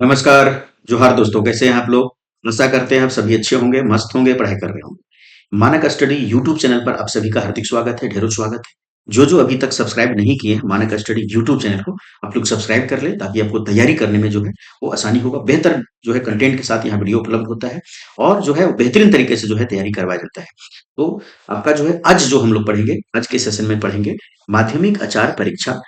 नमस्कार, जोहार दोस्तों, कैसे हैं आप लोग? आशा करते हैं आप सभी अच्छे होंगे, मस्त होंगे, पढ़ाई कर रहे होंगे। मानक स्टडी यूट्यूब चैनल पर आप सभी का हार्दिक स्वागत है, ढेरों स्वागत है। जो अभी तक सब्सक्राइब नहीं किए हैं मानक स्टडी यूट्यूब चैनल को, आप लोग सब्सक्राइब कर लें ताकि आपको तैयारी करने में जो है वो आसानी होगा। बेहतर जो है कंटेंट के साथ यहाँ वीडियो उपलब्ध होता है और जो है वो बेहतरीन तरीके से जो है तैयारी करवाया जाता है। तो आपका जो है आज जो हम लोग पढ़ेंगे, आज के सेशन में पढ़ेंगे माध्यमिक आचार परीक्षा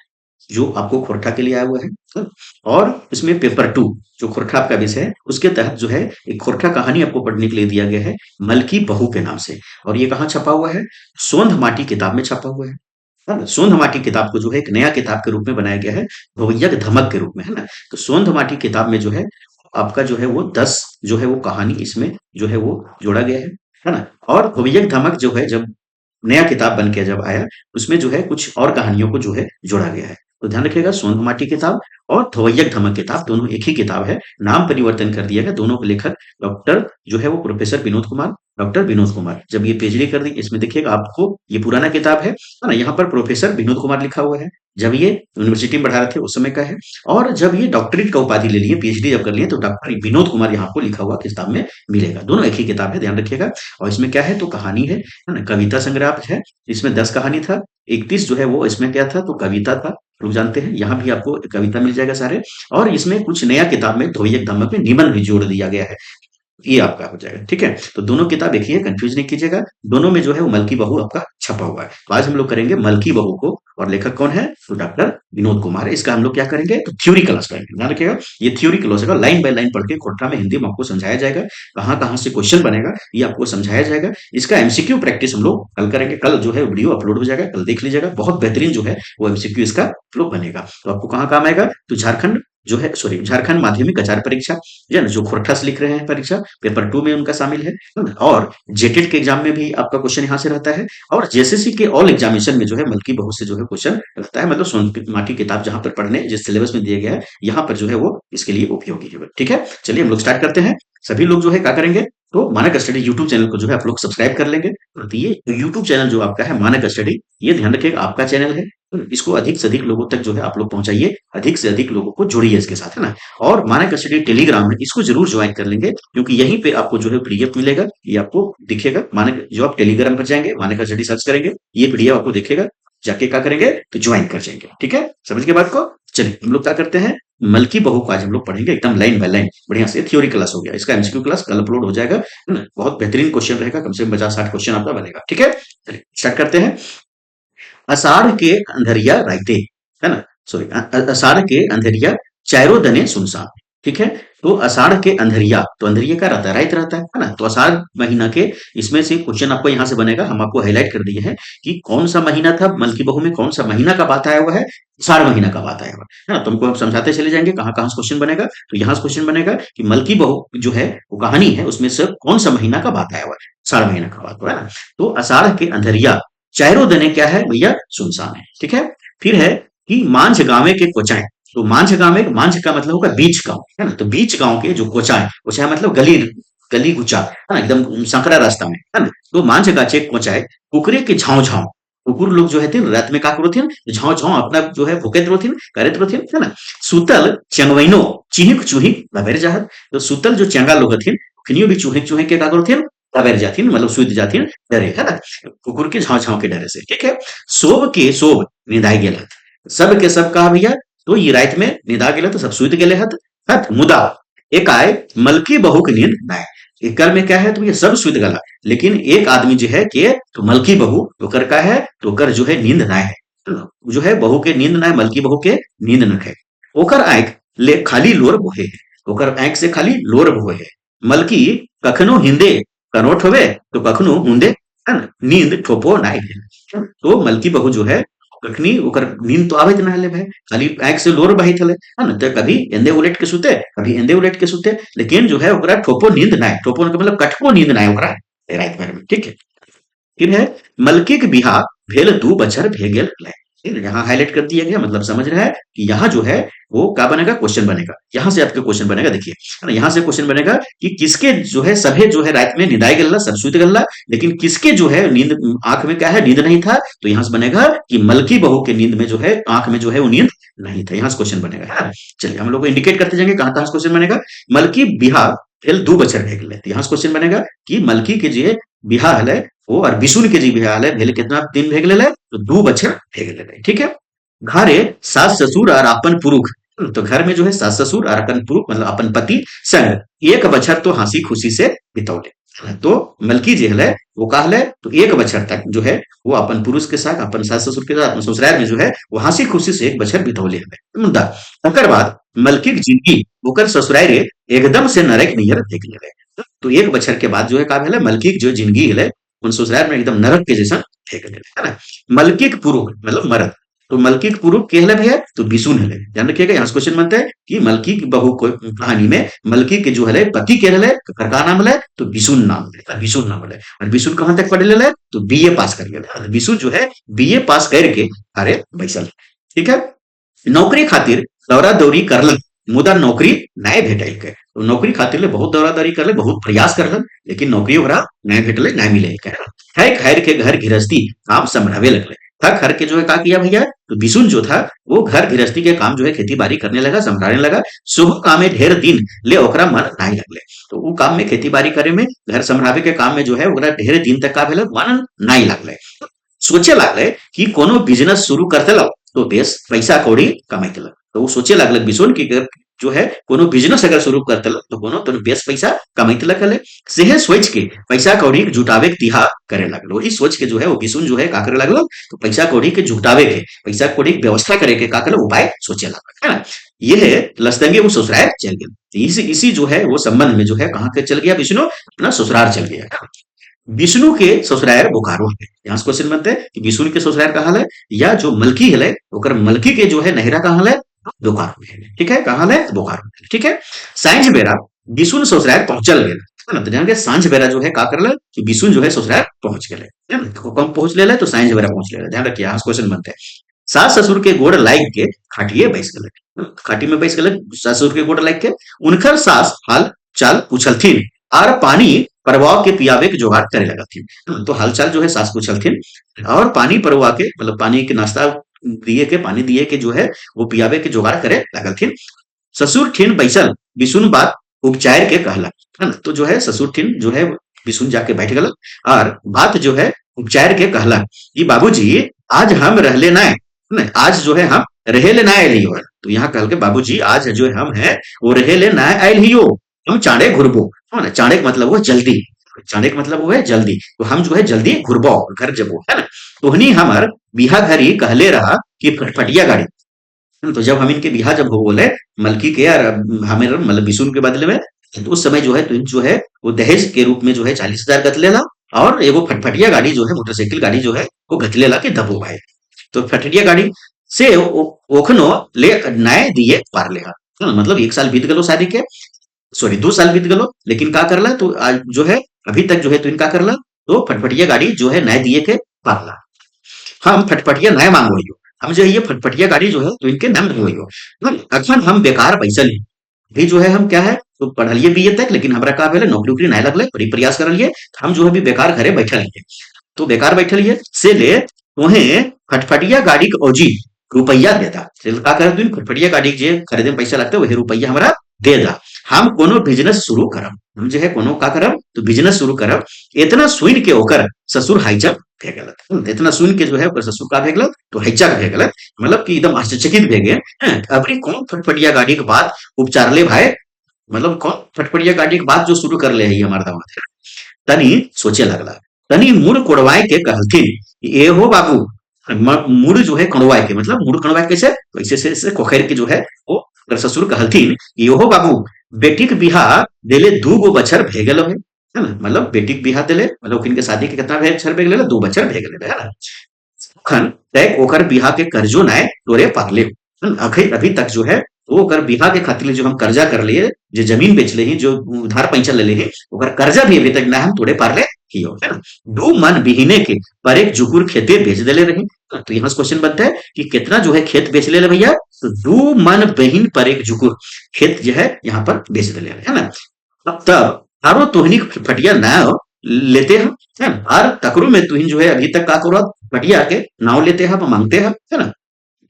जो आपको खोरठा के लिए आया हुआ है। और इसमें पेपर 2 जो खोरठा आपका विषय है उसके तहत जो है एक खोरठा कहानी आपको पढ़ने के लिए दिया गया है मलकी बहू के नाम से। और ये कहाँ छपा हुआ है? सोंध माटी किताब में छपा हुआ है ना? सोंध माटी किताब को जो है एक नया किताब के रूप में बनाया गया है, भवैयक धमक के रूप में, है ना? तो सोंध माटी किताब में जो है आपका जो है वो 10 जो है वो कहानी इसमें जो है वो जोड़ा गया है ना? और भवैयक धमक जो है जब नया किताब बन के जब आया, उसमें जो है कुछ और कहानियों को जो है जोड़ा गया है। तो ध्यान रखिएगा, सोंध माटी किताब और धवैयक धमक किताब दोनों एक ही किताब है। नाम परिवर्तन कर दिया गया। दोनों के लेखक डॉक्टर जो है वो प्रोफेसर विनोद कुमार, डॉक्टर विनोद कुमार। जब ये पेजरी कर दी, इसमें देखिएगा आपको ये पुराना किताब है ना? यहाँ पर प्रोफेसर विनोद कुमार लिखा हुआ है। जब ये यूनिवर्सिटी में पढ़ा रहे थे उस समय का है। और जब ये डॉक्टरेट का उपाधि ले लिए, पीएचडी जब कर लिए, तो डॉक्टर विनोद कुमार यहाँ आपको लिखा हुआ किताब में मिलेगा। दोनों एक ही किताब है, ध्यान रखिएगा। और इसमें क्या है? तो कहानी है ना? कविता संग्रह है। इसमें 10 कहानी था, 31 जो है वो इसमें क्या था? तो कविता था। लोग जानते हैं, यहाँ भी आपको कविता मिल जाएगा सारे। और इसमें कुछ नया किताब में धोयक धमक में निबंध भी जोड़ दिया गया है। ये आपका हो जाएगा, ठीक है? तो दोनों किताब एक ही है, कंफ्यूज नहीं कीजिएगा। दोनों में जो है वो मलकी बहू आपका छपा हुआ है। तो आज हम लोग करेंगे मलकी बहू को। और लेखक कौन है? तो डॉक्टर विनोद कुमार है। इसका हम लोग क्या करेंगे? तो थ्योरी क्लास करेंगे। ध्यान रखिएगा, ये थ्योरी क्लास होगा। लाइन बाय लाइन पढ़ के खोटा में हिंदी में आपको समझाया जाएगा। कहाँ कहाँ से क्वेश्चन बनेगा ये आपको समझाया जाएगा। इसका एमसीक्यू प्रैक्टिस हम लोग कल करेंगे। कल जो है वीडियो अपलोड हो जाएगा, कल देख लीजिएगा। बहुत बेहतरीन जो है वो एमसीक्यू इसका लोग बनेगा। तो आपको कहाँ काम आएगा? तो झारखंड जो है, सॉरी, झारखंड माध्यमिक आचार परीक्षा, जो है ना, जो खोरठा से लिख रहे हैं परीक्षा, पेपर 2 में उनका शामिल है ना? और जेटेट के एग्जाम में भी आपका क्वेश्चन यहाँ से रहता है। और जेएसएससी के ऑल एग्जामिनेशन में जो है मलकी बहू से जो है क्वेश्चन रहता है। मतलब सोन माटी किताब जहां पर पढ़ने जिस सिलेबस में दिया गया है, यहाँ पर जो है वो इसके लिए उपयोगी है। ठीक है, चलिए हम लोग स्टार्ट करते हैं। सभी लोग जो है क्या करेंगे? तो मानक स्टडी यूट्यूब चैनल को जो है आप लोग सब्सक्राइब कर लेंगे। और ये यूट्यूब चैनल जो आपका है मानक स्टडी, ये ध्यान रखिएगा आपका चैनल है। तो इसको अधिक से अधिक लोगों तक जो है आप लोग पहुंचाइए, अधिक से अधिक लोगों को जोड़िए इसके साथ, है ना? और मानक स्टडी टेलीग्राम है, इसको जरूर ज्वाइन कर लेंगे, क्योंकि यहीं पे आपको जो है पीडीएफ मिलेगा। ये आपको दिखेगा। मानक जो आप टेलीग्राम पर जाएंगे, मानक स्टडी सर्च करेंगे, ये पीडीएफ आपको दिखेगा। जाके क्या करेंगे? तो ज्वाइन कर जाएंगे। ठीक है, समझ के बात को। चलिए हम लोग क्या करते हैं, मलकी बहू को आज हम लोग पढ़ेंगे एकदम लाइन बाय लाइन बढ़िया से। थ्योरी क्लास हो गया, इसका एमसीक्यू क्लास कल अपलोड हो जाएगा, है ना? बहुत बेहतरीन क्वेश्चन रहेगा, कम से कम 50-60 क्वेश्चन आपका बनेगा। ठीक है, चलिए स्टार्ट करते हैं। आषाढ़ के अंधरिया राइते, है ना? सॉरी, आषाढ़ के अंधरिया चारों दने सुनसान। ठीक है, तो आषाढ़ के अंधरिया, तो अंधरिया का रहता है, राइत रहता है ना? तो आषाढ़ महीना के इसमें से क्वेश्चन आपको यहाँ से बनेगा। हम आपको हाईलाइट कर दिए हैं कि कौन सा महीना था मलकी बहू में, कौन सा महीना का बात आया हुआ है। आषाढ़ महीना का बात आया हुआ है ना? तुमको हम समझाते चले जाएंगे कहाँ कहाँ से क्वेश्चन बनेगा। तो यहाँ से क्वेश्चन बनेगा कि मलकी बहू जो है वो कहानी है, उसमें से कौन सा महीना का बात आया हुआ है। आषाढ़ महीना का बात हुआ है ना? तो आषाढ़ के अंधरिया चारों दने क्या है भैया? सुनसान है। ठीक है, फिर है कि मांझ गांवे के कोचाएं। तो मांझ गांवे, मांझ का मतलब होगा बीच गांव, है ना? तो बीच गांव के जो कोचाएं, कोचाएं मतलब गली, गली गुचा, है ना? एकदम संकरा रास्ता में, है ना? तो मांझ गाचे कोचाए कुकरे के झाँव झाँव। कुकुर लोग जो है थे रात में का करो थे, झाँव झाँव अपना जो है भूखे रो थे, करे रो थे, है ना? सुतल चंगवैनो चिहिक चुहिक लबेर जाहत। तो सुतल जो चंगा लोग थे, खनियो भी चूहिक चूहिक के का करो थे, लबेर जाथिन, मतलब सुत जाथिन डरे, है ना? कुकुर के झाँव झाँव के डरे से। ठीक है, सोब के सोब निदाई गेलत। सब के सब कहा भैया? तो ये रात में निदा गेलत, तो सब सुत गेले हत। हत मुदा एक आए मलकी बहू के नींद नाय। एकर में क्या है? तो ये सब सुत गला, लेकिन एक आदमी जो है के तो मलकी बहू तो कर का है, तो कर जो है नींद ना है, जो है बहू के नींद ना है, मलकी बहू के नींद न है। ओकर आंख ले खाली लोर बोहे है, ओकर आंख से खाली लोर बोहे है। मलकी कखनो हिंदे कनोट होवे, तो कखनो हुंदे, है ना? नींद ठोपो नाय है। तो मलकी बहू जो है कखनी ओकर नींद तो आवे ना हले भाई, खाली आंख से लोर बहित हले, है ना? तो कभी एंदे उलट के सुते, कभी एंदे उलट के सुते, लेकिन जो है ओकरा ठोपो नींद ना है। ठोपो का मतलब कटको नींद ना है ओकरा रात भर में। ठीक है, फिर है मलकी के बिहा भेल 2 बछर भे गेल हलै। यहाँ हाईलाइट कर दिया गया, मतलब समझ रहा है कि यहाँ जो है वो क्या बनेगा, क्वेश्चन बनेगा। यहाँ से आपके क्वेश्चन बनेगा, देखिए है ना, यहाँ से क्वेश्चन बनेगा कि किसके जो है सभे जो है रात में निदाई गल्ला सब सुत गल्ला, लेकिन किसके जो है नींद आंख में क्या है, नींद नहीं था। तो यहाँ से बनेगा कि मलकी बहू के नींद में जो है आंख में जो है वो नींद नहीं था। यहाँ से क्वेश्चन बनेगा, है ना। चलिए हम लोग को इंडिकेट करते जाएंगे कहाँ कहाँ से क्वेश्चन बनेगा। मलकी बिहा भेल दू बच्चर भे गेलै, तो यहाँ से क्वेश्चन बनेगा कि मलकी के जे बिहा हलै वो और बिशुन के जी बिहा हलै भेल कितना दिन भे गेलै, तो दू बच्चर भे गेलै, ठीक है। घरे सास ससुर और अपन पुरुष, तो घर में जो है सास ससुर और अपन पुरुष मतलब अपन पति संग एक बछर तो हंसी खुशी से बितौले। तो मलकी जे हलै वो का हलै, तो एक बछर तक जो है वो अपन पुरुष के साथ, अपन सास ससुर के साथ, अपन ससुराल में जो है वो हंसी खुशी से एक बछर बितौले हलै। मुद्दा तकर बाद मलकी की जिंदगी ओकर ससुरारे एकदम से नरक नियर देख लेले। तो एक बछर के बाद जो है का भेलै, मलकी की जो जिंदगी हलै उन ससुराल में एकदम नरक के जैसा देख लेले, है ना। मलकी के पुरुष मतलब मरद, तो मलकी के पुरुष के हलै भैया, तो बिशुन हलै। ध्यान रखिएगा, यहाँ से क्वेश्चन बनता है कि मलकी की बहू को कहानी में मलकी के जो हलै पति के हलै, का नाम हलै, तो बिशुन नाम हलै, बिशुन नाम हलै। और बिशुन कहाँ तक पढ़ लेले, तो बीए पास कर गेलै। बिशुन जो है बीए पास करके अरे बैसल, ठीक है। नौकरी खातिर दौरा दौरी करलक, मुदा नौकरी नहीं भेटल। तो नौकरी खातिर ले बहुत दौरा दौरी करले, बहुत प्रयास करलन, लेकिन नौकरी ओकरा नहीं भेटले, नहीं मिले। है खैर के घर गृहस्थी काम संभरावे लगले। थक हर के जो है का किया भैया, तो बिशुन जो था वो घर गृहस्थी के काम जो है खेती बाड़ी करने लगा, संभालने लगा। शुभ काम में ढेर दिन ले ओकरा मन नहीं लगले, तो वो काम में खेती बाड़ी करे में, घर संभावे के काम में जो है ओकरा ढेर दिन तक का भेल मन नहीं लगले। सोचे लागले कि कोनो बिजनेस शुरू करते लो तो बेस पैसा कौड़ी कमाते लो। तो वो सोचे लागल बिशुन की जो है कोनो बिजनेस अगर शुरू करते लो तो कोनो तो बेस पैसा कमाते लगले। सेहे सोच के पैसा कौड़ी जुटावे के तिहा करे लगलो। वही सोच के जो है वो बिशुन जो है का करे लगलो, तो पैसा कौड़ी के जुटावे के, पैसा कौड़ी के व्यवस्था करे के का करे उपाय सोचे लगल, है ना। ये है लस्तंगे वो ससुराल चल गया। इसी जो है वो संबंध में जो है कहाँ के चल गया, विष्णु अपना ससुराल चल गया। विष्णु के ससुराल बोकारो है। यहाँ से क्वेश्चन बनते हैं कि विष्णु के ससुराल कहाँ है, या जो मलकी है ओकर मलकी के जो है नहरा कहाँ है, बोकारो है, ठीक है। कहाँ है, बोकारो, ठीक है। सांझ बेरा विष्णु ससुराल पहुंचल गए, है ना। तो ध्यान के सांझ बेरा जो है का करल कि विष्णु जो है ससुराल पहुंच गए, है ना। तो कम पहुंच ले तो सांझ बेरा पहुंच ले, ध्यान रखिए। यहाँ से क्वेश्चन बनते हैं सास ससुर के गोड़ लाइक के खाटिए बैस गए, खाटी में बैस गए सास ससुर के गोड़ लाइक के। उनकर सास हाल चाल पूछलथिन और पानी परवा के पियावे के जोगाड़ करे लगथिन। तो हालचाल जो है सास पूछलथिन और पानी परवा के मतलब पानी के नाश्ता दिए के, पानी दिए के जो है वो पियावे के जोगाड़ करे लगलथिन। ससुर ठिन बैसल बिशुन बात उपचार के कहला, है ना। तो जो है ससुर ठिन जो है बिशुन जाके बैठ गल और बात जो है उपचार के कहला कि बाबूजी आज हम रहले ना, आज जो है हम रहेले ना आयल हियो। तो यहाँ कहल के बाबूजी आज जो हम है वो रहेले ना आयल हियो, हम चाँडे घुरबो, है ना। चाँडे का मतलब वो जल्दी, चाँडे का मतलब वो है जल्दी, तो हम जो है जल्दी घुरबो, घर जबो, है ना। तोहनी हमार बिहा घरी कहले रहा कि फटफटिया गाड़ी। तो जब हम इनके बिहा जब हो बोले मलकी के और हमें मतलब बिशुन के बदले में, तो उस समय जो है तो जो है वो दहेज के रूप में जो है 40,000 गत लेला और एगो फटफटिया गाड़ी जो है मोटरसाइकिल गाड़ी जो है वो गत लेला के दबो भाई। तो फटफटिया गाड़ी से ओखनो ले नए दिए पार लेगा, है ना। मतलब 1 साल बीत गलो शादी के, सॉरी 2 साल बीत गलो, लेकिन का करला तो आज जो है अभी तक जो है तो इनका करला तो फटफटिया गाड़ी जो है नए दिए के पारला। हम फटफटिया नए मांगो हियो, हम जो है ये फटफटिया गाड़ी जो है तो इनके नाम रखो हियो। अखन हम बेकार बैसल ही भी जो है हम क्या है तो पढ़लिए बीए तक, लेकिन हमरा का भेले नौकरी उकरी नहीं लगले, बड़ी प्रयास करलिए, हम जो है भी बेकार घरे बैठल हिए। तो बेकार बैठल हिए से ले तोहें फटफटिया गाड़ी के औजी रुपया देता, से का कर दिन फटफटिया गाड़ी के जे खरीदे में पैसा लगता है वही रुपया हमरा दे दा, हम कोनो बिजनेस शुरू करब। हम जो है कोनो का करब तो बिजनेस शुरू करब। इतना सुन के ओकर ससुर हाइचक भे गेलत, इतना सुन के जो है ओकर ससुर का भे गेलत तो हाइचक भे गेलत, मतलब कि एकदम आश्चर्यचकित भे गए। अबरी कौन फटफटिया गाड़ी के बात उपचार ले भाई, मतलब कौन फटफटिया गाड़ी के बात जो शुरू कर ले है हमार दामाद। तनी सोचे लगला, तनी मुड़ कोड़वाए के कहलथिन ए हो बाबू, मुड़ जो है कड़वाए के मतलब मुड़ कड़वाए कैसे, वैसे से कोखेर के जो है वो अगर ससुर कहलथिन ये हो बाबू बेटी के बिहा देले 2 गो बछर भे गेलो है ना। मतलब बेटी के बिहा देले मतलब इनके शादी के कितना बछर भे गेले, 2 बछर भे गेले, है ना। खन तय ओकर बिहा के कर्जो नाय तोरे पारले, अभी तक जो है वो ओकर बिहा के खातिर जो हम कर्जा कर लिए, जो जमीन बेच ले, जो उधार पैसा ले ले, ओकर कर्जा भी अभी तक ना हम तोड़े पारले कियो, है ना। दो मन बिहीने के पर एक जुकुर खेते बेच देले रहे। तो यहाँ से क्वेश्चन बनता है कि कितना जो है खेत बेच ले भैया, तो दो मन बहिन पर एक जुकुर खेत जो है यहाँ पर बेच देले, है ना। अब तब आरो तोहनी फटिया नाव लेते हैं, है ना। और तकरो में तुहिन जो है अभी तक का करो फटिया के नाव लेते हैं, मांगते हैं, है ना।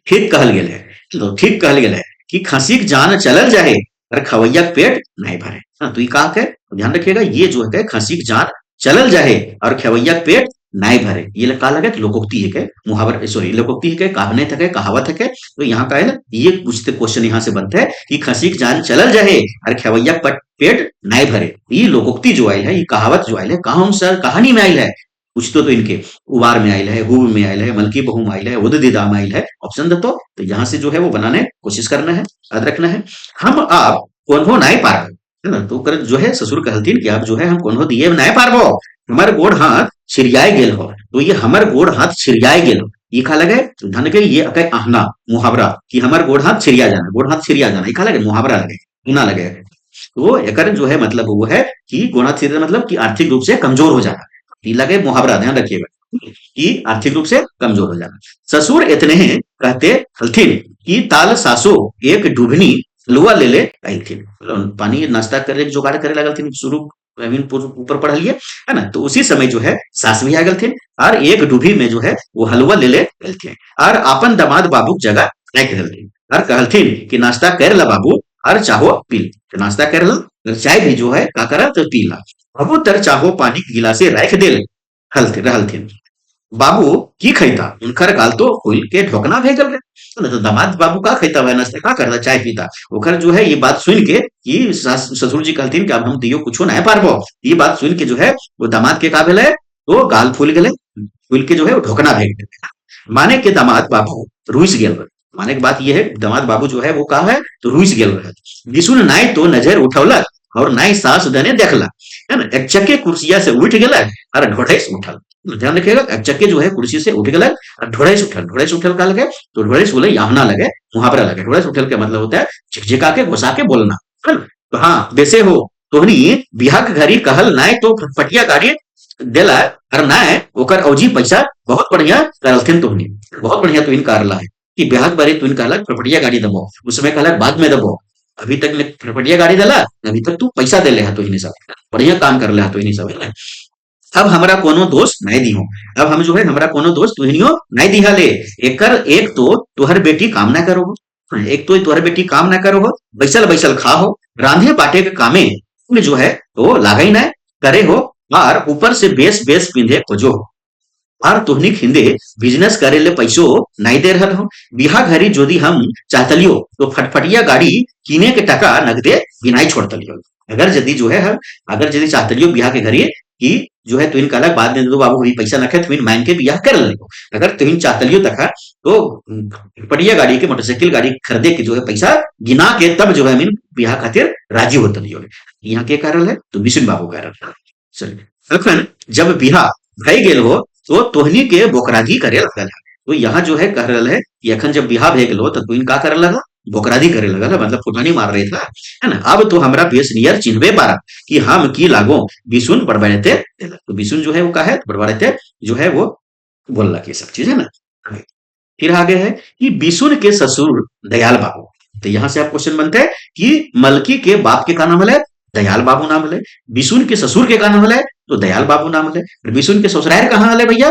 ठीक कहल गेल है, तो ठीक कहल गेल है कि खसीक जान चलल जाए और खवैया के पेट नहीं भरे। हाँ, तो ये कहा है, तो ध्यान रखिएगा, ये जो है खसीक जान चलल जाए और खवैया के पेट नहीं भरे, ये का लगे लोकोक्ति है के मुहावर, सॉरी लोकोक्ति है के कहावत है के कहावत है के। तो यहाँ का है ना, ये पूछते क्वेश्चन यहाँ से बनता है कि खसीक जान चलल जाए और खवैया के पेट नहीं भरे। ये लोकोक्ति जो आयल है, ये कहावत जो आयल है, कहा सर कहानी में आयल है, कुछ तो इनके उबार में आयल है, हुब में आयल है, मलकी बहु में आयल है, उददीदा में आयल है, ऑप्शन दो। तो यहाँ से जो है वो बनाने कोशिश करना है, याद रखना है। हम आप कौन हो नहीं पार, है ना। तो कर जो है ससुर कहलतीन कि आप जो है हम कौन हो दिए नहीं पारबो, हमार गोड़ हाथ छिड़ियाए गेल हो। तो ये हमार गोड़ हाथ छिड़ियाए गेल हो, ये खा लगे, तो ध्यान रखे ये अकै आहना मुहावरा कि हमार गोड़ हाथ छिड़िया जाना, गोड़ हाथ छिड़िया जाना, ये खा लगे मुहावरा लगे ना लगे। तो एकर जो है मतलब वो है कि गोड़ हाथ छिड़िया मतलब कि आर्थिक रूप से कमजोर हो जाना, लगे मुहावरा, ध्यान रखिएगा कि आर्थिक रूप से कमजोर हो जाना। ससुर इतने हैं कहते हलथिन कि ताल सासो एक डुबनी लुआ ले ले आइथिन, पानी नाश्ता करे जुगाड़ करे लगल थी शुरू ऊपर पढ़ लिए, है ना। तो उसी समय जो है सास भी आ गल थे और एक डूबी में जो है वो हलवा ले ले गल थे और अपन दामाद बाबू जगह रख दिलथिन और कहलथिन कि नाश्ता कर ला बाबू और चाहो पी, तो नाश्ता कर ला चाय भी जो है का करा तो पी ला। बाबू तर चाहो पानी के गिलासे रख दिल रहलथिन। बाबू की खैता उनकर गाल तो खोल के ढोकना भेजल रहे, तो दामाद बाबू का खैता वह नाश्ता का करता चाय पीता। ओकर जो है ये बात सुन के कि ससुर जी कहलथिन कि अब हम दियो कुछो नहीं पारबो, ये बात सुन के जो है वो दामाद के का भेले, तो गाल फूल गले, फूल के जो है वो ढोकना भेज दिले। माने के दामाद बाबू रुइस गेल रहे। माने की बात ये है दामाद बाबू जो है वो कहा है तो रुइस गेल रहे। बिसुन नाई तो नजर उठौलक और नाई सास दने देखला, है ना। एक चक्के कुर्सिया से उठ गेला और ढोढ़े से उठल, ध्यान रखिएगा, एक चक्के जो है कुर्सी से उठ गलक और ढोड़े से उठल का लगे, तो ढोड़े से बोले यावना लगे, मुहावरा लगे। ढोड़े से उठल का मतलब होता है झिकझिका के घुसा के बोलना, है ना। तो हाँ वैसे हो तोहनी बिहा के घरी कहल नाय तो फटिया गाड़ी देला और नाय ओकर औजी पैसा बहुत बढ़िया करलथिन, तोहनी बहुत बढ़िया तुहिन कारला है कि बिहा के बारे तुहिन कहलक फटफटिया गाड़ी दबो, उस समय कहलक बाद में दबो, अभी तक ने फटफटिया गाड़ी दला, अभी तक तू पैसा दे ले है, तुहिनी सब बढ़िया काम कर ले है, तुहिनी सब, है ना। अब हमरा कोनो दोस्त नहीं दियो, अब हम जो है हमरा कोनो दोस्त तुहनियो नहीं दिहा ले। एकर एक तो तुहर बेटी काम ना करो हो, एक तो तुहर बेटी काम ना करो हो, बैसल बैसल खा हो, रांधे बाटे के कामे में जो है तो लागई ना करे हो, और ऊपर से बेस बेस पिंधे खोजो हो, और तुहनी खिंदे बिजनेस करे ले पैसो नहीं दे रहल हो। बिहा घरी जोदी हम चाहतलियो तो फटफटिया गाड़ी किने के टका नगदे बिनाई छोड़तलियो। अगर यदि जो है हम अगर यदि चाहतलियो बिहा के घरी कि जो है तुहिन कहलक बाद में दे दो बाबू अभी पैसा नखे तुहिन मांग के बियाह कर लियो, अगर तुहिन चाहतलियो तका तो फटफटिया गाड़ी के मोटरसाइकिल गाड़ी खरीदे के जो है पैसा गिना के तब जो है मीन बियाह खातिर राजी होतलियो। यहाँ के कारण है तो बिशुन बाबू कारण है। चलिए अखन जब बिहा भई गेल हो तो तोहनी के बोकरागी करे लगल है। तो यहाँ जो है कह रहल है कि अखन जब बिहा भे गेल हो तो तुहिन का करे लगा, बोकरादी करे लगल है, मतलब फुटानी मार रहे था, है ना। अब तो हमरा बेस नियर चिन्हबे पारा कि हम की लागो बिसुन बड़बड़ाते, तो बिसुन जो है वो का है बड़बड़ाते जो है वो बोल लगे सब चीज, है ना। फिर आगे है कि बिसुन के ससुर दयाल बाबू। तो यहाँ से आप क्वेश्चन बनते हैं कि मलकी के बाप के का नाम है दयाल बाबू नाम है, बिसुन के ससुर के का नाम है तो दयाल बाबू नाम है, बिसुन के ससुराल कहाँ है भैया,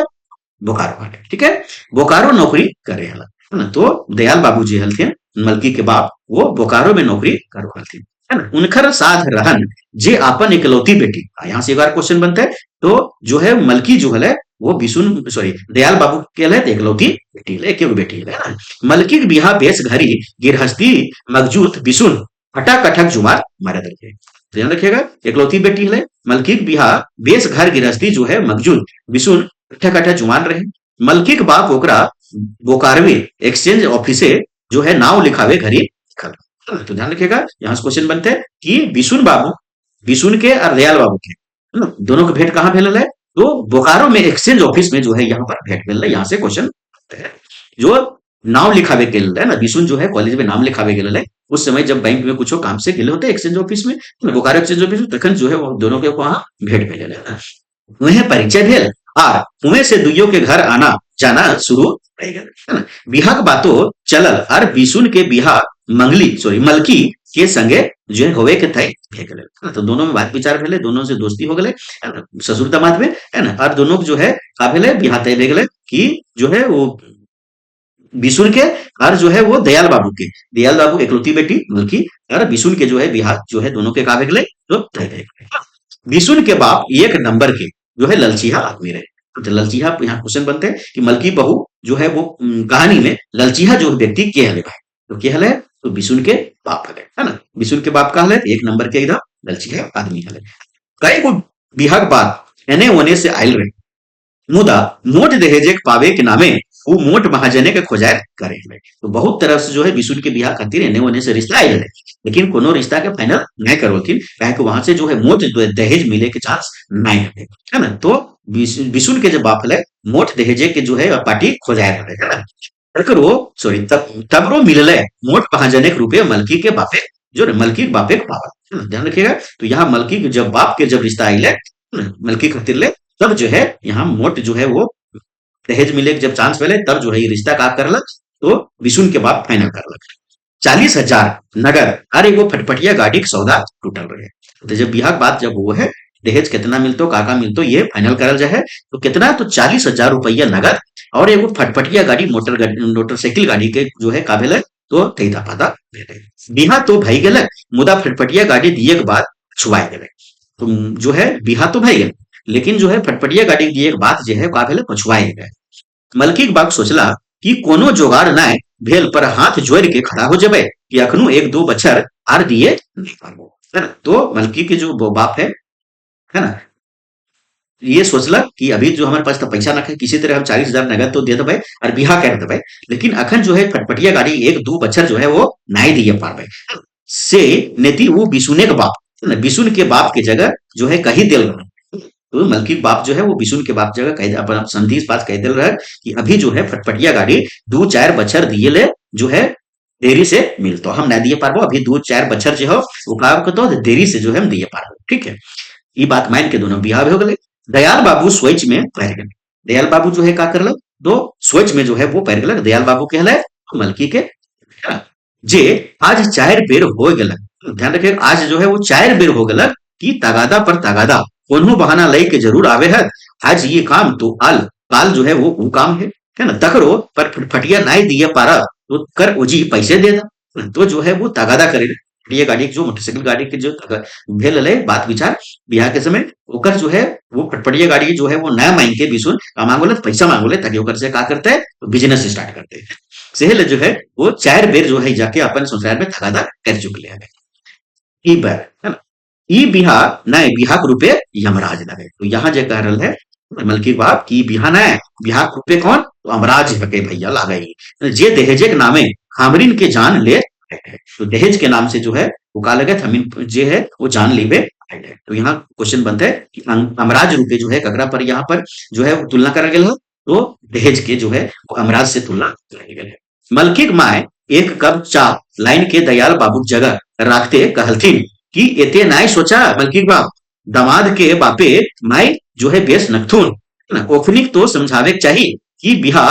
बोकारो बाटे, ठीक है, बोकारो नौकरी करे हला, है ना। तो दयाल बाबू जी हलथिन मलकी के बाप वो बोकारो में नौकरी करो हलथिन, है ना। उनकर साथ रहन जे आपन इकलौती बेटी, यहाँ से एक बार क्वेश्चन बनता है, तो जो है मलकी जो है वो बिसुन सॉरी दयाल बाबू के है इकलौती बेटी है, एक बेटी है ना। मलकी के बिहा बेस घरी गिरहस्ती मगजूत बिसुन हटा कठक जुमार मारे दे, ध्यान रखिएगा, इकलौती बेटी है मलकी के बिहा बेस घर गिरहस्ती जो है मगजूत बिसुन कट्ठा कट्ठा जुमान रहे। मलकी के बाप ओकरा बोकारवे एक्सचेंज ऑफिसे जो है नाव लिखावे घरी लिखल। तो ध्यान रखिएगा यहाँ से क्वेश्चन बनते हैं कि बिसुन बाबू बिसुन के और दयाल बाबू के, है ना, दोनों के भेंट कहाँ भेल है, तो बोकारो में एक्सचेंज ऑफिस में जो है यहाँ पर भेंट भेल है। यहाँ से क्वेश्चन जो नाम लिखावे के है ना, बिसुन जो है कॉलेज में नाम लिखावे गेल है, उस समय जब बैंक में कुछ काम से गेले होते एक्सचेंज ऑफिस में, बोकारो एक्सचेंज ऑफिस में, तखन जो है वो दोनों के वहां भेंट भेल है। उन्हें परिचय भेल और कुएं से दुइयों के घर आना जाना शुरू रह गया, है ना। बिहाक बातो चलल और बिशुन के बिहा मंगली सॉरी मलकी के संगे जो है होवे के तय भे गेलै, है ना। तो दोनों में बात विचार भेले, दोनों से दोस्ती हो गेलै, है ना, ससुर दामाद में, है ना। और दोनों के जो है का भेले बिहा तय भे गेलै कि जो है वो बिशुन के और जो है वो दयाल बाबू इकलौती बेटी मलकी और बिशुन के जो है बिहा जो है दोनों के का भे गेलै तो तय भे गेलै। बिशुन के बाप एक नंबर के जो है ललचिया आदमी रहे। तो ललचिया यहाँ क्वेश्चन बनते हैं कि मलकी बहू जो है वो कहानी में ललचिया जो व्यक्ति के हले भाई, तो के हले तो बिशुन के बाप हले, है ना। बिशुन के बाप का हले एक नंबर के एकदम ललचिया आदमी हले। कई को बिहाक बाद एने ओने से आयल रहे, मुदा मोट दहेज पावे के नामे वो मोट महाजने के खोजायत करे हले। तो बहुत तरह से जो है बिशुन के बियाह खातिर एने ओने से रिश्ता आयल रहे, लेकिन कोनो रिश्ता के फाइनल नहीं करवथिन, काहे कि वहां से जो है मोट दहेज मिले के चांस नहीं हटे, है ना। तो बिशुन के जब बाप हले मोट दहेजे के जो है पार्टी खोजायत हले, है ना। एकरो सॉरी तबरो मिलले मोट महाजने के रूपे मलकी के बापे जो मलकी के बापे के पावल, है ना। ध्यान रखिएगा, तो यहाँ मलकी के जब बाप के जब रिश्ता आइले, है ना, मलकी खातिर ले, तब जो है यहाँ मोट जो है वो दहेज मिले के जब चांस मिले तब जो है ये रिश्ता का करलक, तो बिशुन के बाप फाइनल करलक। 40,000 नगर और एगो फटफटिया गाड़ी के सौदा टूटल रहे। तो जब बिहार के बात जब वो है दहेज कितना मिलतो काका मिलतो ये फाइनल करल जाए, तो कितना तो 40,000 रुपया नगद और एगो फटफटिया गाड़ी मोटरसाइकिल गाड़ी के जो है काबिल है तो तैदा पाता भेले। बिहा तो भई गेलक, मुदा फटफटिया गाड़ी दिए के बाद छुआई गेलक। तो जो है बिहा तो भई गेल, लेकिन जो है फटफटिया गाड़ी दिए के बाद जो है का भेले पछुआई गेलै। मलकी के बाप सोचला कि कोनो जोगाड़ नाय भेल पर हाथ जोड़ के खड़ा हो जबे कि अखनू एक दो बछर आर दिए नहीं पारबो, है ना। तो मलकी के जो बाप है ना, ये सोचला कि अभी जो हमारे पास तो पैसा ना है, किसी तरह हम 40,000 नगद तो दे देबै और बिहा कर देबै, लेकिन अखन जो है फटफटिया गाड़ी एक दो बछर जो है वो नहीं दिए पारबै से नेति वो बिशुने के बाप, है ना, बिशुन के बाप के जगह जो है कही दिल रहे। तो मलकी के बाप जो है वो बिशुन के बाप जगह कह अपन संधि पास कह दिल रहे कि अभी जो है फटफटिया गाड़ी दो चार बछर दिए ले जो है देरी से मिलतो, हम ना दिए पारबो, अभी दो चार बछर जो हो वो काम को तो देरी से जो है हम दिए पारबो, ठीक है। ये बात मान के दोनों बिहाव हो गए। दयाल बाबू सोच में पड़ गए। दयाल बाबू जो है का करलक तो सोच में जो है वो पड़ गलक। दयाल बाबू कहले मलकी के जे आज चार बेर हो गलक, ध्यान रखिए आज जो है वो चार बेर हो गलक कि तगादा पर तगादा कोनो बहाना लई के जरूर आवे है। आज ये काम तो आल काल जो है वो काम है ना। तकरो पर फटिया नहीं दिए पारा तो कर उजी पैसे दे दा, तो जो है वो तगादा करे। ये गाड़ी जो मोटरसाइकिल गाड़ी के जो भेल रहे बात विचार बिहार के समय ओकर जो है वो फटफटिया गाड़ी जो है वो नया मांग के बिशुन मांगोले पैसा मांगोले ताकि ओकर से का करते हैं तो बिजनेस स्टार्ट करते हैं। सेहल जो है वो चार बेर जो है जाके अपन संसार में तगादा कर चुके हैं। ई बार है ना, ई बिहा नए बिहा के रूपे यमराज लगे। तो यहाँ जो कह रहा है मलकी बाप की बिहा नए बिहा के रूपे कौन तो अमराज हके भैया लागे जे दहेजे के नामे खामरिन के जान ले। तो दहेज के नाम से जो है वो का लगे हमीन जे है वो जान लेबे। तो यहाँ क्वेश्चन बनता है कि अमराज रूपे जो है ककरा पर यहाँ पर जो है वो तुलना करा गया तो दहेज के जो है वो अमराज से तुलना करा गया है। मलकी माए एक कप चा लाइन के दयाल बाबू जगह रखते कहलथिन कि एते नाई सोचा मलकी बाप दामाद के बापे माई जो है बेस नखथुन ओखनिक तो समझावे चाहिए कि बिहा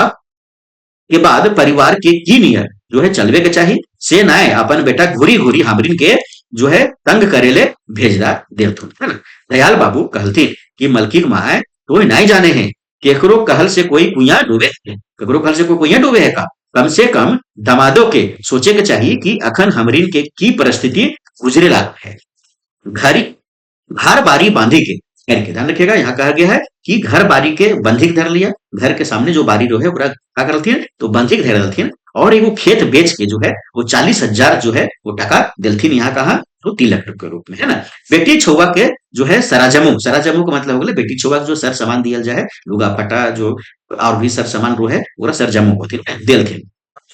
के बाद परिवार के की नियत जो है चलवे के चाहिए से नाय अपन बेटा घूरी घूरी हमरिन के जो है तंग करेले भेजदा देवथुन, है ना। दयाल बाबू कहलथिन कि मलकी माए तो नहीं जाने हैं केकरो कहल से कोई कुइया डूबे केकरो कहल से कोई कुइया डूबे है का कम से कम दमादों के सोचे के चाहिए कि अखन हमरिन के की परिस्थिति गुजरे लाग है। घर घर बारी बांधी के घर के ध्यान रखिएगा यहाँ कहा गया है कि घर बारी के बंधिक धर लिया, घर के सामने जो बारी रो है क्या करथिन तो बंधिक धर दलथिन और एगो खेत बेच के जो है वो 40,000 जो है वो टका दिलथिन यहाँ कहा तो तिलक के रूप में, है ना। बेटी छुआ के जो है सराजमू का मतलब हो गया बेटी छुआ के जो सर सामान दियल जाए लुगा फटा जो और भी सर सामान रो है वो सरजमू को दिलथिन।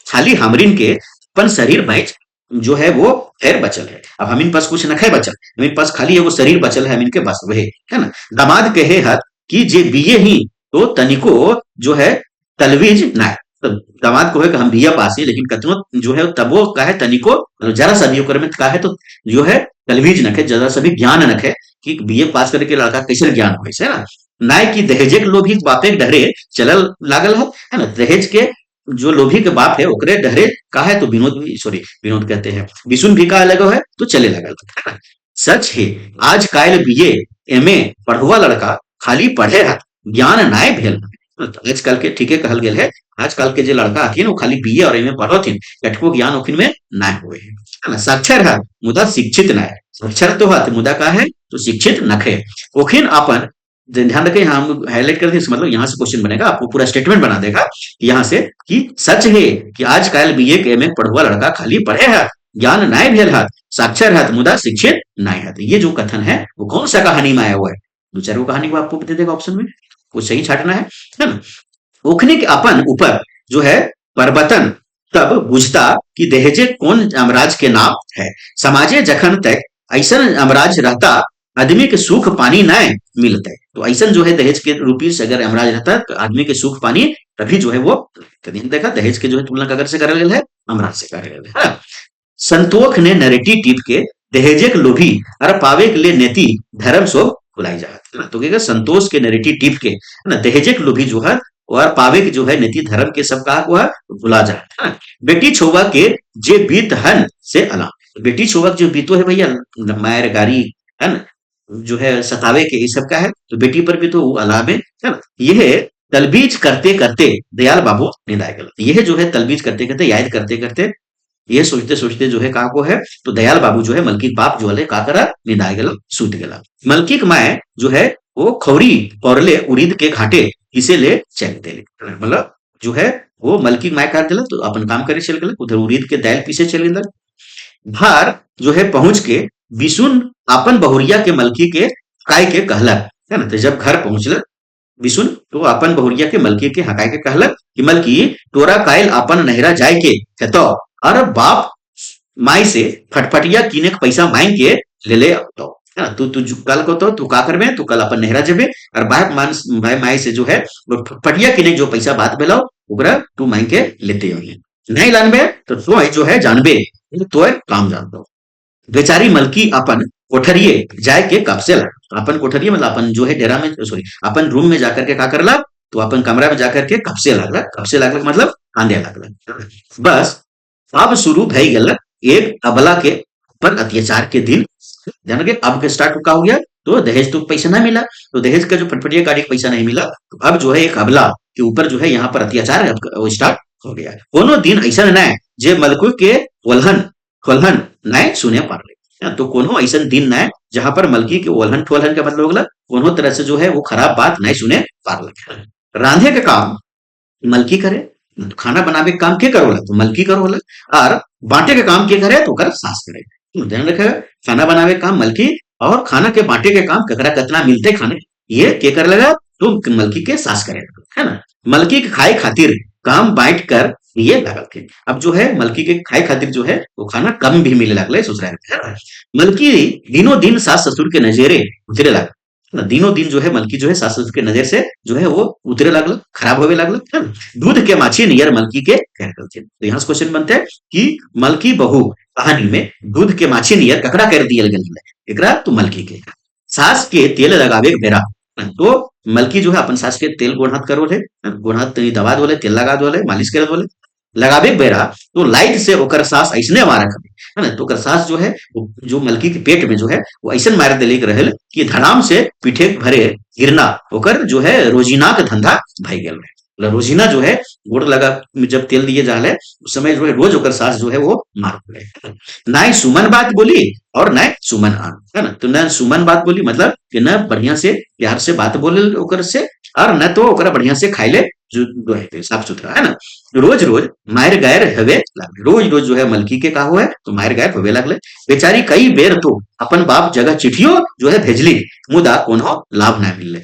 खाली हमरिन के अपन शरीर बेच जो है वो खैर बचल है। अब हमीन पास कुछ न खे बचल, हमीन पास खाली एगो शरीर बचल है हमीन के बस वही, है ना। दामाद कहे हत कि जे बीए ही तो तनिको जो है तलवीज ना तो दामाद को है कि हम बीए पास ही लेकिन कतनो जो है तब वो कहे तनिको जरा सा भी ओकर में कहे तो जो है तलवीज नखे जरा सा भी ज्ञान नखे कि बीए पास करके लड़का कैसे ज्ञान हो है ना। नाय की दहेजे के लोभी बापे डरे चलल लागल है ना। दहेज के जो लोभी के बाप है ओकरे डरे का है तो विनोद भी सॉरी विनोद कहते हैं विसुन भी का लगे है तो चले लगल है ना। सच है आज कायल बीए एमए पढ़ुआ लड़का खाली पढ़े है ज्ञान नाय भेल। आजकल के ठीके कहल गेल है। आजकल के जे लड़का हथिन वो खाली बीए और एमए पढ़थिन कटको ज्ञान ओखिन में ना हुए है ना। साक्षर है मुदा शिक्षित ना है। साक्षर तो है मुदा का है तो शिक्षित नखे ओखिन अपन ध्यान रखें यहाँ हम हाईलाइट कर दें मतलब यहाँ से क्वेश्चन बनेगा आपको पूरा स्टेटमेंट बना देगा यहाँ से कि सच है कि आज काल बीए के एमए पढ़ुआ लड़का खाली पढ़े है ज्ञान नाय भेल है साक्षर है मुदा शिक्षित नाय है। ये जो कथन है वो कौन सा कहानी में आया हुआ है। दो चार कहानी को आपको दे देगा ऑप्शन में वो सही छाटना है ना। ओखने के अपन ऊपर जो है परबतन तब बुझता कि दहेजे कौन अमराज के नाम है। समाजे जखन तक ऐसा अमराज रहता आदमी के सुख पानी न मिलते तो ऐसा जो है दहेज के रूपी से अगर अमराज रहता तो आदमी के सुख पानी तभी जो है वो देखा दहेज के जो है तुलना कगर से कर है अमराज से कर है। संतोष ने नरेटिव टिप के दहेजे के लोभी और पावे के लिए नेति धर्म सो भुलाई जाती है ना। तो संतोष के नरेटिव टिप के है ना दहेजे के लोभी जो है और पावे के जो है नीति धर्म के सब कहा हुआ भुला जाए है ना। बेटी छुआ के जे बीत हन से अला बेटी छुआ जो बीतो है भैया मायर गाड़ी है ना जो है सतावे के ये सब का है तो बेटी पर भी तो अलावे है ना। यह तलबीज करते करते दयाल बाबू निदाय गलत यह जो है तलबीज करते करते याद करते करते ये सोचते सोचते जो है कहा को है तो दयाल बाबू जो है मलकी बाप जो है का करा निदाय गल सूत गला। मलकी माए जो है वो खौरी पौरले उड़ीद के घाटे इसे ले चल दे मतलब जो है वो मलकी माए काट दिला तो अपन काम करे चल गए उधर उड़ीद के दाल पीछे चल गए। भार जो है पहुंच के बिसुन अपन बहुरिया के मलकी के काय के कहलक है ना। तो जब घर पहुंचल बिसुन तो अपन बहुरिया के मलकी के हकाय के कहलक कि मलकी तोरा कायल अपन नहरा जाय के है तो और बाप माई से फटफटिया कीने के पैसा मांग के ले तो है ना। तू कल को तो तू का करबे तू कल अपन नहरा जेबे और बाप भाई माई से जो है वो फटफटिया कीने जो पैसा बात बेलाओ ओकरा तू मांग के लेते हो नहीं लानबे तो जो है जानबे तो काम जानता बेचारी मलकी अपन कोठरिए जाए के कब से लगा अपन कोठरिए मतलब अपन जो है डेरा में सॉरी अपन रूम में जाकर के का करला तो अपन कमरा में जाकर के कब से लागला मतलब कांदे लागला। बस अब शुरू भई गल एक अबला के पर अत्याचार के दिन जान के अब के स्टार्ट का हो गया तो दहेज तो पैसा ना मिला तो दहेज का जो फटफटिया गाड़ी का पैसा नहीं मिला तो अब जो है एक अबला के ऊपर जो है यहाँ पर अत्याचार स्टार्ट हो गया। कोनो दिन ऐसा न जे मलकू के वलहन ठोलहन न सुने पारले तो कोनो ऐसा दिन न जहां पर मलकी के ओलहन ठोलहन का मतलब होगा कोनो तरह से जो है वो खराब बात नहीं सुने पारले। रांधे के काम मलकी करे खाना बनावे के काम के करोला तो मलकी करोला और बांटे के काम के करे तो कर सास करे। तो ध्यान रखेगा खाना बनावे के काम मलकी और खाना के बांटे के काम ककरा कितना मिलते खाने ये के कर लगा तो मलकी के सास करे है ना। मलकी के खाए खातिर काम बांट कर ये लागल के अब जो है मलकी के खाए खातिर जो है वो खाना कम भी मिले लगले ससुराल। मलकी दिनों दिन सास ससुर के नजरे उतरे लगा दिनों दिन जो है मलकी जो है सास ससुर के नजर से जो है वो उतरे लगल खराब होवे लगल है ना। दूध के माछी नियर मलकी के कह करते तो यहाँ से क्वेश्चन बनते हैं कि मलकी बहू कहानी में दूध के माछी नियर ककड़ा कर दियल गल एकरा तो मलकी के सास के तेल लगावे बेरा तो मलकी जो है अपन सास के तेल गोढ़ करो रे गोढ़ दबा दो तेल लगा दो मालिश कर दो लगावे बेरा तो लाइट से ओकर सास ऐसने मारा है ना। तो ओकर सास जो है जो मलकी के पेट में जो है वो ऐसा मार दिले रहल कि धड़ाम से पीठे भरे गिरना ओकर जो है रोजीना का धंधा भई गेल है। रोजीना जो है गोड़ लगा जब तेल दिए जा रहे उस समय जो है रोज ओकर सास जो है वो मार पड़े ना सुमन बात बोली और न सुमन आन है ना। तो न सुमन बात बोली मतलब कि न बढ़िया से प्यार से बात बोले ओकर से और न तो ओकरा बढ़िया से खाई ले जो है साफ सुथरा है ना। रोज रोज मायर गायर हवे लागले रोज रोज जो है मलकी के का हुआ है तो मायर गायर हवे लागले। बेचारी कई बेर तो अपन बाप जगह चिट्ठियों जो है भेजली मुदा कोनो लाभ ना मिलले।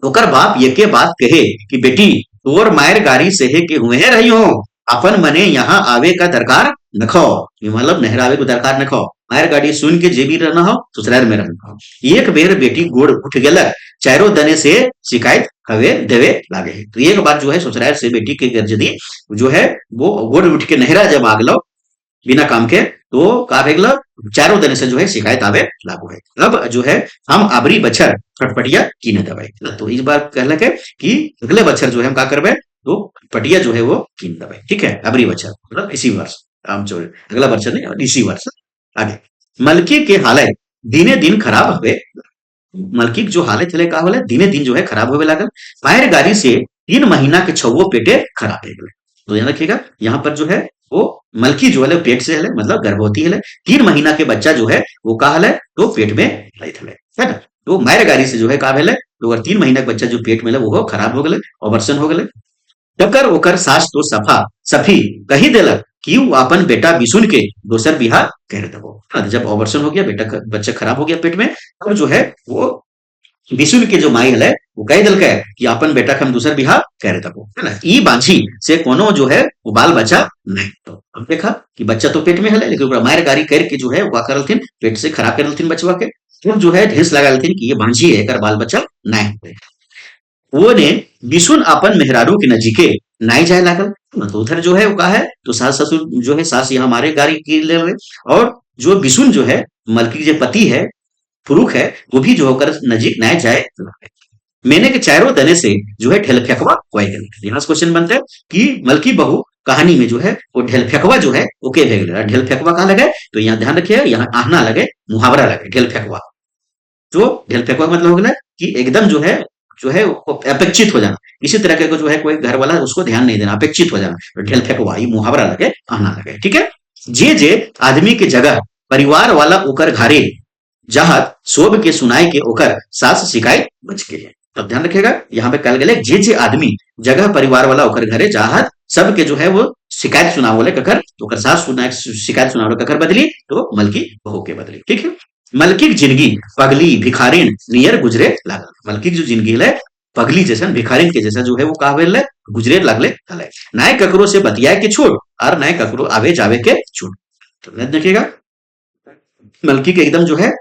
ओकर बाप ये के बात कहे कि बेटी तोर मायर गाड़ी से के हुए है रही हो अपन मने यहाँ आवे का दरकार नखो मतलब नहरावे को दरकार नखो मायर गाड़ी सुन के जेबी रहना हो ससुराल में रहना हो। एक बेर बेटी गोड़ उठ गेलक चारों दने से शिकायत हवे देवे लागे है तो एक बार जो है ससुराल से बेटी के गर्जदी जो है वो गोड़ उठ के नहरा जब आगलो बिना काम के तो का भेगल चारों देने से जो है शिकायत आवे लागू है। अब जो है हम अबरी बछर फटफटिया कीने दबाई, तो इस बार कहल के कि अगले बछर जो है हम का करबे, तो फटफटिया जो है वो कीन दबाई, ठीक है, अबरी बछर मतलब इसी वर्ष, हम जो अगला वर्ष नहीं इसी वर्ष। आगे मलकी के हालत दिने दिन खराब हुए, मलकी के जो हालत है का होले दिने दिन जो है खराब होवे लागल। पैर गाड़ी से 3 महीना के छुओ पेटे खराब हो गए। तो ध्यान रखिएगा यहाँ पर जो है वो मलकी जो है पेट से है मतलब गर्भवती है, 3 महीना के बच्चा जो है वो का है तो पेट में है ना। तो मायर गाड़ी से जो है का भेले, तो अगर 3 महीना के बच्चा जो पेट में वो खराब हो गए, ऑपरेशन हो गए। तकर ओकर सास तो सफी कही देलक कि वो अपन बेटा बिसुन के दोसर बिहा कर देबो। हाँ, जब ऑपरेशन हो गया बेटा बच्चा खराब हो गया पेट में, तब जो है वो बिसुन के जो माई है वो कह दिल कि अपन बेटा के हम दूसर बिहा कर देबो, है ना। ई बांझी से कोनो जो है वो बाल बच्चा नहीं। तो अब देखा कि बच्चा तो पेट में है लेकिन ओकरा मार गारी करके जो है वो करलथिन पेट से खराब करलथिन बचवा के, फिर जो है ढेस लगालथिन कि ये बांझी है एकर बाल बच्चा नहीं। वो ने बिसुन अपन मेहरारू के नजीके नाई जाए लागल, तो उधर जो है वो कहा है तो सास ससुर जो है सास यहाँ हमारे गाड़ी की ले रहे, और जो बिसुन जो है मलकी जो पति है पुरुष है वो भी जो होकर नजीक ना जाए। मैंने के चारों तने से जो है ढेल फेंकवा कोई गल। यहाँ से क्वेश्चन बनता है कि मलकी बहू कहानी में जो है वो ढेल फेंकवा जो है वो के भेग ढेल फेंकवा कहाँ लगे, तो यहाँ ध्यान रखिए यहाँ आहना लगे मुहावरा लगे ढेल फेंकवा। तो ढेल फेंकवा का मतलब हो गया कि एकदम जो है वो अपेक्षित हो जाना, इसी तरह के को जो है कोई घर वाला उसको ध्यान नहीं देना, अपेक्षित हो जाना, तो ढेल फेंकवा ये मुहावरा लगे आहना लगे, ठीक है। जे आदमी के जगह परिवार वाला ओकर घरे जहां शोभ के सुनाई के ओकर सास शिकायत बच के है। तब ध्यान रखिएगा यहाँ पे कल गए जे आदमी जगह परिवार वाला ओकर घरे जहां सबके जो है वो शिकायत सुनावले ककर ओकर सास सुना शिकायत सुनावले ककर बदली, तो मलकी बहू के बदली, ठीक है। मलकी की जिंदगी पगली भिखारिन नियर गुजरे लागल। मलकी की जो जिंदगी है पगली जैसा भिखारिन के जैसा जो है वो का भेल गुजरे लागले हले, नाय ककरो से बतियाए के छोड़ और नाय ककरो आवे जावे के छोड़। तो देखिएगा मलकी के एकदम जो है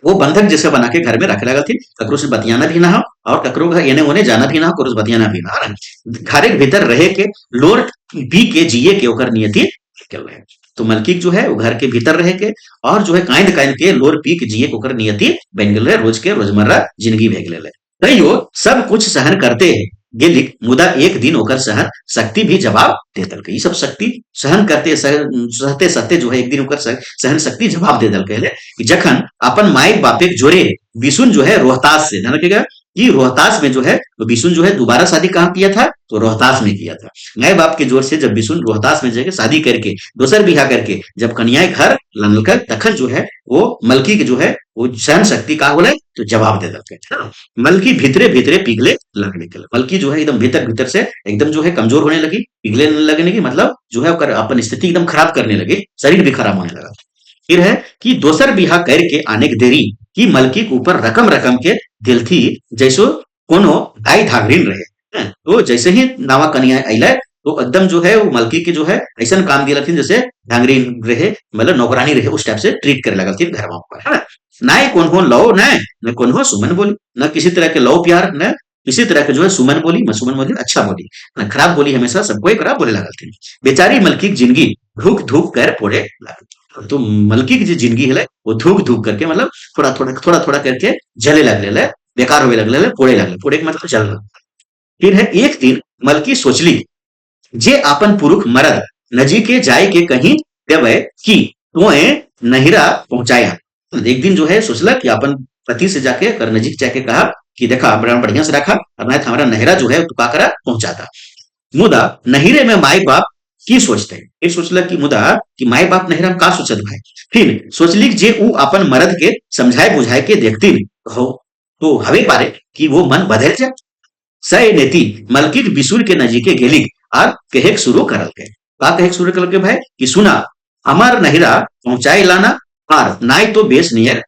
वो बंधक जैसे बना के घर में रखे लगा थी, ककरो से बतियाना भी ना हो और ककरो का एने ओने जाना भी ना हो, ककरो से बतियाना भी ना हो, घर के भीतर रहे के लोर पी के जिए के ओकर नियति चल रहे। तो मलकी जो है वो घर के भीतर रहे के और जो है कांद कांद के लोर पी के जिए के ओकर नियति बन गए, रोज के रोजमर्रा जिंदगी भेग ले। तैयो सब कुछ सहन करते हैं गेलिक मुदा एक दिन ओकर सहन शक्ति भी जवाब दे दल। ये सब शक्ति सहन करते सहते सहते जो है एक दिन ओकर सहन शक्ति जवाब दे दल कि जखन अपन माई बापे जोरे बिसुन जो है रोहतास से, ध्यान रखिएगा कि रोहतास में जो है वो बिसुन जो है दोबारा शादी कहाँ किया था, तो रोहतास में किया था। माए बाप के जोर से जब बिसुन रोहतास में जाके शादी करके दोसर बिहा करके जब कन्याएं घर लनलकर तखन जो है वो मलकी के जो है वो सहन शक्ति का बोले तो जवाब दे दल। मलकी भीतरे भीतरे पिघले लगने के, मलकी जो है एकदम भीतर भीतर से एकदम जो है कमजोर होने लगी, पिघले लगने की मतलब जो है अपन स्थिति एकदम खराब करने लगे, शरीर भी खराब होने लगा। फिर है कि दोसर बिहा करके आने की देरी कि मलकी के ऊपर रकम रकम के दिल थी जैसो कोनो दाई धागरीन रहे। तो जैसे ही नावा कन्या अल तो एकदम जो है वो मलकी के जो है ऐसा काम दिया थी जैसे धांगरीन रहे मतलब नौकरानी रहे, उस टाइप से ट्रीट करे लगा थी घर पर, है ना। कौन हो लो न कौन हो सुमन बोली, न किसी तरह के लो प्यार न किसी तरह के जो है सुमन बोली, सुमन बोली अच्छा बोली न खराब बोली, हमेशा सबको खराब बोले लगा थी। बेचारी मलकी की जिंदगी धूक धूक कर पोड़े लगा। तो मलकी की जो जिंदगी है वो धूक धूक करके मतलब थोड़ा थोड़ा करके जले लगले, बेकार होने लगले, पोड़े लगले, पोड़े के मतलब जल। फिर है एक दिन मलकी सोचली जे अपन पुरुष मरद नजीके जाए के कहीं देवे कि तोए नहिरा पहुंचाया। एक दिन जो है सोचला कि अपन पति से जाके कर नजीक जाके कहा कि देखा बढ़िया से रखा और नहीं हमारा नहरा जो है तो करा पहुंचाता। मुदा नहिरे में माई बाप की सोचते हैं, फिर सोचला कि मुदा कि माई बाप नहिरा में का सोचत भाई। फिर सोचली जे ऊ अपन मरद के समझाए बुझाए के देखती हो तो हवे पारे कि वो मन बदल जाए। सय नेति मलकी बिसुर के नजीके गेली और कहेक शुरू करल के, का कहेक शुरू करल के भाई कि सुना हमार नहिरा पहुंचाए लाना और नाई तो बेस नियर।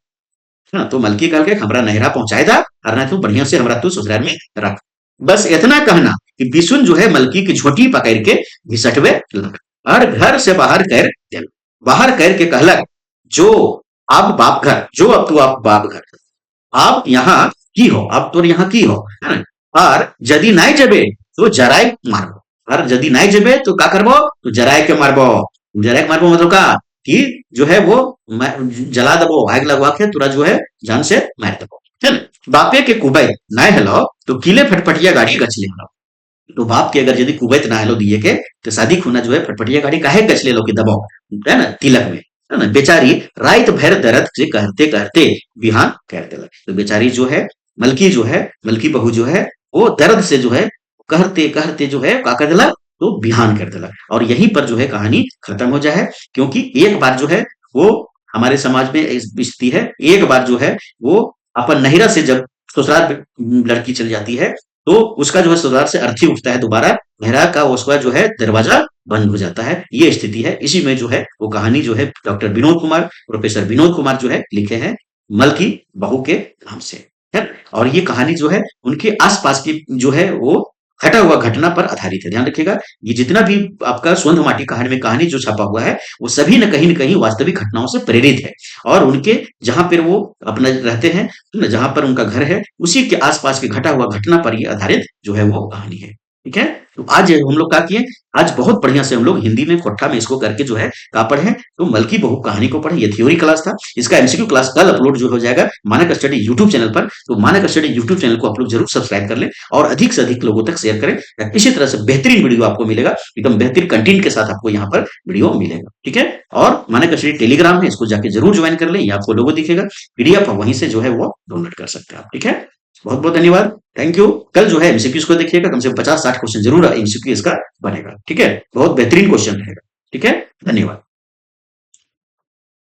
हाँ, तो मलकी कल के हमरा नहिरा पहुंचाए दा और ना तो बढ़िया से हमरा तू ससुराल में रख। बस इतना कहना कि बिसुन जो है मलकी की झोटी पकड़ के घिसटवे लगा और घर से बाहर के कहलक जो अब बाप घर, जो अब तू आप बाप घर, आप यहाँ की हो, अब तो यहाँ की हो, है ना। और यदि नहीं जबे तो जराए मारबो, और यदि नहीं जबे तो का करबो तो जराए के मारबो। जराए के मारबो मतलब का कि जो है वो जला दबो, आग लगवा के तुरंत जो है जान से मार दबो, है ना। बापे के कुबैत ना हेलो तो किले फटफटिया गाड़ी गच ले लो। तो बाप के अगर यदि कुवैत ना हेलो दिए के तो शादी खुना जो है फटफटिया गाड़ी काहे गच ले लो कि दबाओ, है ना, तिलक में, है ना। बेचारी रात भर दर्द से कहते कहते बिहान कर दिलक। तो बेचारी जो है मलकी जो है, मलकी बहू जो है वो दर्द से जो है कहते कहते जो है का कर दिलक, तो बिहान कर दिलक। और यहीं पर जो है कहानी खत्म हो जाए, क्योंकि एक बार जो है वो हमारे समाज में स्थिति है, एक बार जो है वो अपन नहिरा से जब ससुराल लड़की चल जाती है तो उसका जो है ससुराल से अर्थी उठता है दोबारा, नहरा का उसका जो है दरवाजा बंद हो जाता है। ये स्थिति है। इसी में जो है वो कहानी जो है डॉक्टर विनोद कुमार, प्रोफेसर विनोद कुमार जो है लिखे हैं मलकी बहू के नाम से, है। और ये कहानी जो है उनके आसपास की जो है वो घटा हुआ घटना पर आधारित है। ध्यान रखिएगा, ये जितना भी आपका स्वंध माटी कहानी में कहानी जो छपा हुआ है वो सभी न कहीं वास्तविक घटनाओं से प्रेरित है। और उनके जहां पर वो अपना रहते हैं, तो जहां पर उनका घर है, उसी के आसपास के घटा हुआ घटना पर ये आधारित जो है वो कहानी है। ठीक है। तो आज हम लोग क्या किए, आज बहुत बढ़िया से हम लोग हिंदी में कोठा में इसको करके जो है का पढ़े, तो मलकी बहू कहानी को पढ़े। ये थ्योरी क्लास था, इसका एमसीक्यू क्लास कल अपलोड जो हो जाएगा मानक स्टडी यूट्यूब चैनल पर। तो मानक स्टडी यूट्यूब चैनल को आप लोग जरूर सब्सक्राइब कर लें और अधिक से अधिक लोगों तक शेयर करें। इसी तरह से बेहतरीन वीडियो आपको मिलेगा, एकदम बेहतरीन कंटेंट के साथ आपको यहाँ पर वीडियो मिलेगा। ठीक है। और मानक स्टडी टेलीग्राम है, इसको जाके जरूर ज्वाइन कर लें, ये आपको लोगो दिखेगा, पीडीएफ वहीं से जो है वो डाउनलोड कर सकते हैं आप। ठीक है। बहुत बहुत धन्यवाद, थैंक यू। कल जो है एमसीक्यूज को देखिएगा, कम से कम 50-60 क्वेश्चन जरूर एमसीक्यू इसका बनेगा। ठीक है, बहुत बेहतरीन क्वेश्चन रहेगा। ठीक है, धन्यवाद।